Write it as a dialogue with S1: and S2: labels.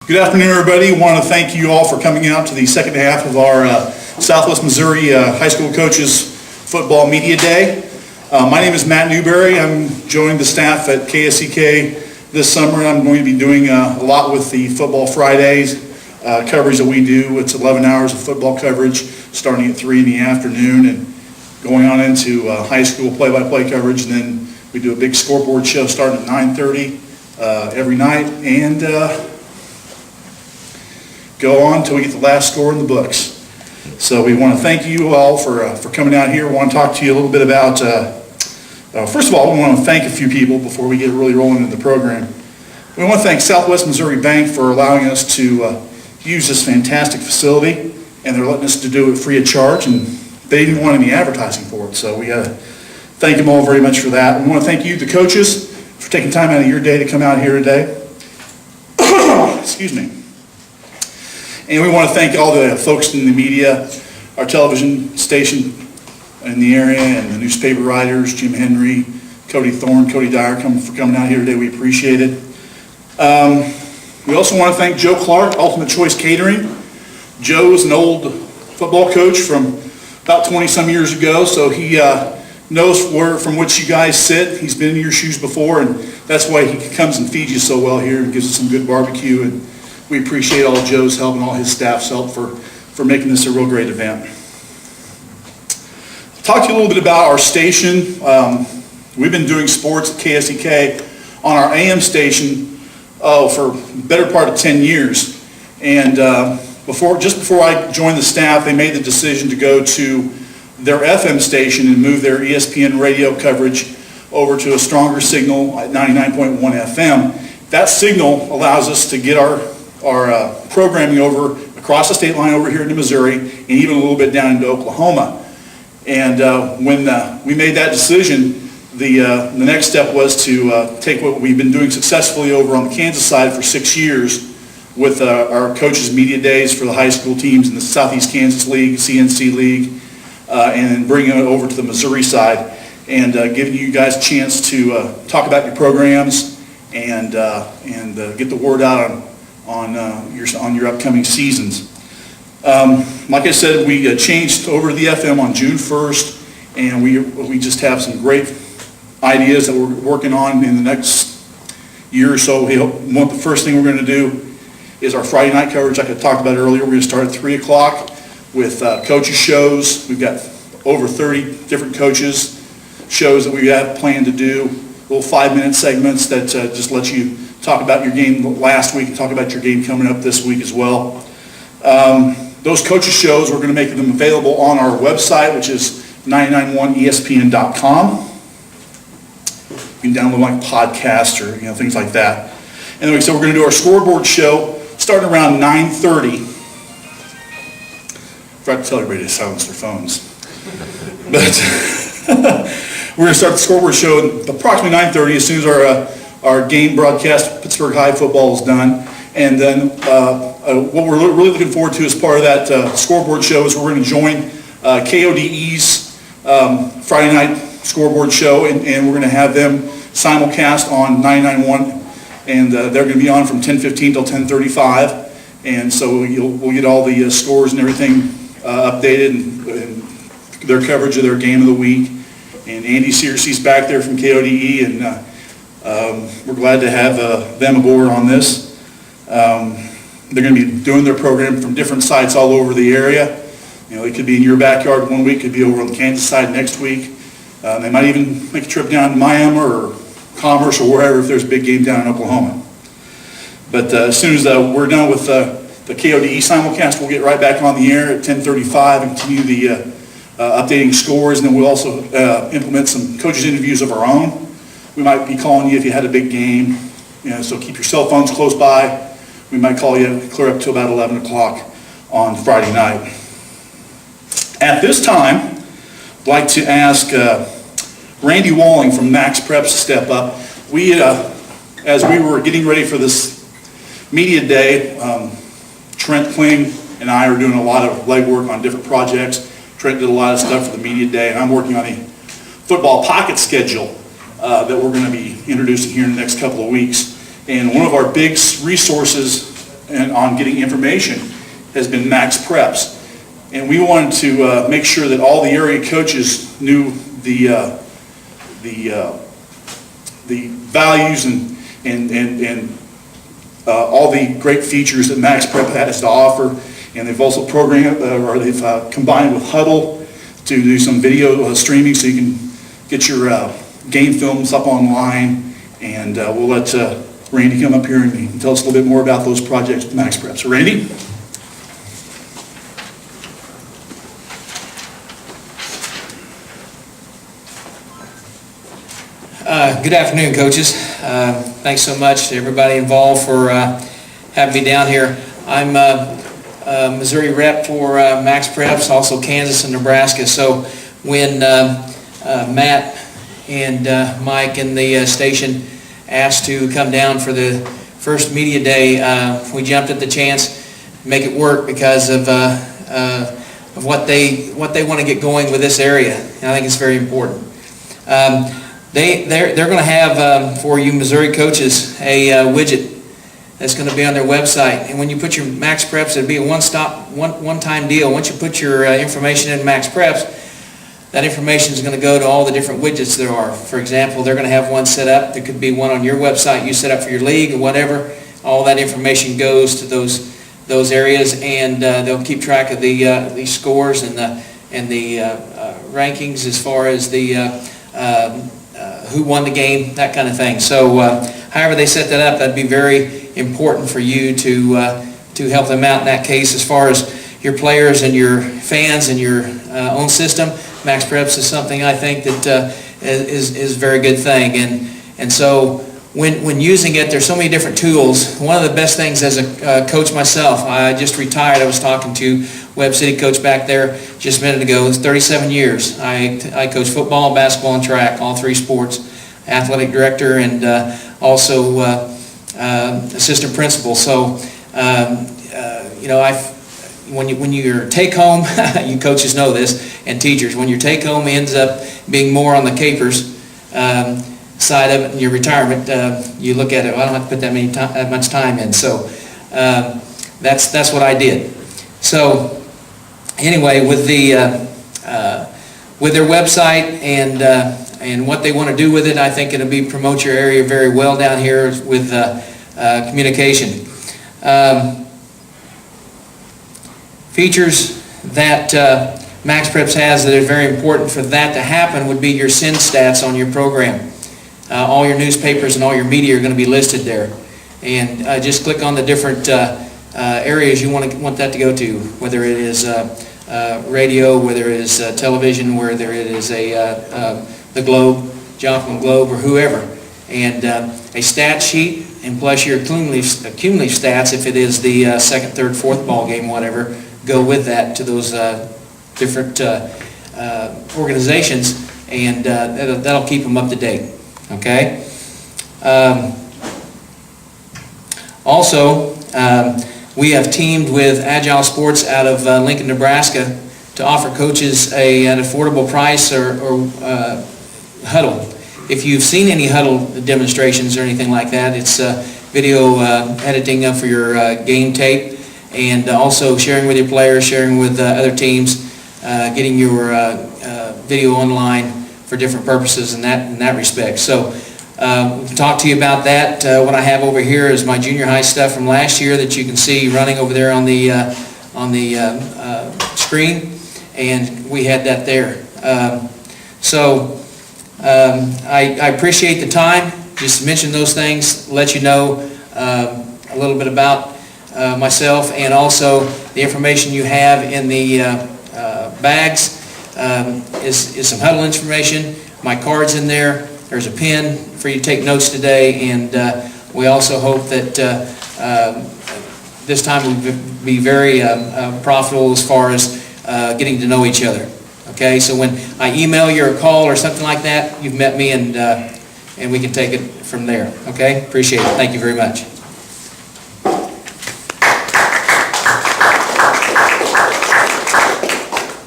S1: Good afternoon, everybody. I want to thank you all for coming out to the second half of our Southwest Missouri High School Coaches Football Media Day. My name is Matt Newberry. I'm joined the staff at KSEK this summer. I'm going to be doing a lot with the Football Fridays coverage that we do. It's 11 hours of football coverage starting at 3 in the afternoon and going on into high school play-by-play coverage. And then we do a big scoreboard show starting at 9:30 every night and go on until we get the last score in the books. So we want to thank you all for coming out here. We want to talk to you a little bit about, first of all, we want to thank a few people before we get really rolling into the program. We want to thank Southwest Missouri Bank for allowing us to use this fantastic facility, and they're letting us to do it free of charge, and they didn't want any advertising for it. So we got to thank them all very much for that. We want to thank you, the coaches, for taking time out of your day to come out here today. Excuse me. And we want to thank all the folks in the media, our television station in the area, and the newspaper writers, Jim Henry, Cody Thorne, Cody Dyer, for coming out here today. We appreciate it. We also want to thank Joe Clark, Ultimate Choice Catering. Joe is an old football coach from about 20-some years ago, so he knows from which you guys sit. He's been in your shoes before, and that's why he comes and feeds you so well here and gives us some good barbecue. And we appreciate all Joe's help and all his staff's help for making this a real great event. Talk to you a little bit about our station. We've been doing sports at KSEK on our AM station for the better part of 10 years. And just before I joined the staff, they made the decision to go to their FM station and move their ESPN radio coverage over to a stronger signal at 99.1 FM. That signal allows us to get our programming over across the state line over here into Missouri and even a little bit down into Oklahoma. And when we made that decision, the next step was to take what we've been doing successfully over on the Kansas side for 6 years with our coaches' media days for the high school teams in the Southeast Kansas League, CNC League, and bringing it over to the Missouri side and giving you guys a chance to talk about your programs and get the word out on your upcoming seasons. Like I said, we changed over to the FM on June 1st, and we just have some great ideas that we're working on in the next year or so. The first thing we're going to do is our Friday night coverage, like I talked about earlier. We're going to start at 3 o'clock with coaches shows. We've got over 30 different coaches shows that we have planned to do, little 5-minute segments that just let you talk about your game last week and talk about your game coming up this week as well. Those coaches shows, we're going to make them available on our website, which is 991ESPN.com. You can download like podcasts or things like that. And so we're going to do our scoreboard show starting around 9:30. Forgot to tell everybody to silence their phones. But we're going to start the scoreboard show at approximately 9:30 as soon as our game broadcast, Pittsburgh High football, is done. And then what we're really looking forward to as part of that scoreboard show is we're going to join KODE's Friday night scoreboard show, and we're going to have them simulcast on 99.1, and they're going to be on from 10:15 till 10:35. And so we'll get all the scores and everything updated and their coverage of their game of the week. And Andy Searcy's back there from KODE, and we're glad to have them aboard on this. They're going to be doing their program from different sites all over the area. It could be in your backyard one week, could be over on the Kansas side next week. They might even make a trip down to Miami or Commerce or wherever if there's a big game down in Oklahoma. But as soon as we're done with the KODE simulcast, we'll get right back on the air at 10:35 and continue the updating scores, and then we'll also implement some coaches' interviews of our own. We might be calling you if you had a big game, so keep your cell phones close by. We might call you clear up to about 11 o'clock on Friday night. At this time, I'd like to ask Randy Walling from MaxPrep to step up. As we were getting ready for this media day, Trent Kling and I are doing a lot of legwork on different projects. Trent did a lot of stuff for the media day, and I'm working on a football pocket schedule that we're going to be introducing here in the next couple of weeks. And one of our big resources on getting information has been MaxPreps. And we wanted to make sure that all the area coaches knew the values and all the great features that MaxPrep has to offer. And they've also programmed, or they've combined with Huddle to do some video streaming, so you can get your game films up online. And we'll let Randy come up here and tell us a little bit more about those projects with MaxPrep. So Randy?
S2: Good afternoon, coaches. Thanks so much to everybody involved for having me down here. I'm Missouri rep for MaxPreps, also Kansas and Nebraska. So when Matt and Mike and the station asked to come down for the first media day, we jumped at the chance to make it work because of what they want to get going with this area. And I think it's very important. They're going to have for you Missouri coaches a widget that's going to be on their website, and when you put your MaxPreps, it'll be a one-time deal. Once you put your information in MaxPreps, that information is going to go to all the different widgets there are. For example, they're going to have one set up. There could be one on your website you set up for your league or whatever. All that information goes to those areas, and they'll keep track of the scores and the rankings as far as the who won the game, that kind of thing. So however they set that up, that'd be very important for you to help them out in that case. As far as your players and your fans and your own system, MaxPreps is something I think that is a very good thing. And so when using it, there's so many different tools. One of the best things as a coach myself, I just retired. I was talking to Webb City coach back there just a minute ago. It's 37 years. I coach football, basketball, and track, all three sports. Athletic director and also assistant principal. So when your take home, you coaches know this, and teachers, when your take home ends up being more on the capers side of it in your retirement, you look at it, well, I don't have to put that much time in. So that's what I did. So anyway, with their website and what they want to do with it, I think it'll promote your area very well down here with communication. Features that MaxPreps has that are very important for that to happen would be your send stats on your program. All your newspapers and all your media are going to be listed there. And just click on the different areas you want that to go to, whether it is radio, whether it is television, whether it is the Globe, Joplin Globe, or whoever. And a stat sheet, and plus your cumulative stats, if it is the second, third, fourth ball game, whatever, go with that to those different organizations, and that'll keep them up to date. Okay. Also, we have teamed with Agile Sports out of Lincoln, Nebraska, to offer coaches an affordable price or Huddle. If you've seen any Huddle demonstrations or anything like that, it's video editing for your game tape, and also sharing with your players, sharing with other teams, getting your video online for different purposes in that respect. So we'll talk to you about that. What I have over here is my junior high stuff from last year that you can see running over there on the screen, and we had that there. I appreciate the time. Just mention those things, let you know a little bit about myself, and also the information you have in the bags is some Huddle information. My card's in there. There's a pen for you to take notes today, and we also hope that this time will be very profitable as far as getting to know each other. Okay, so when I email you or call or something like that, you've met me, and we can take it from there. Okay, appreciate it. Thank you very much.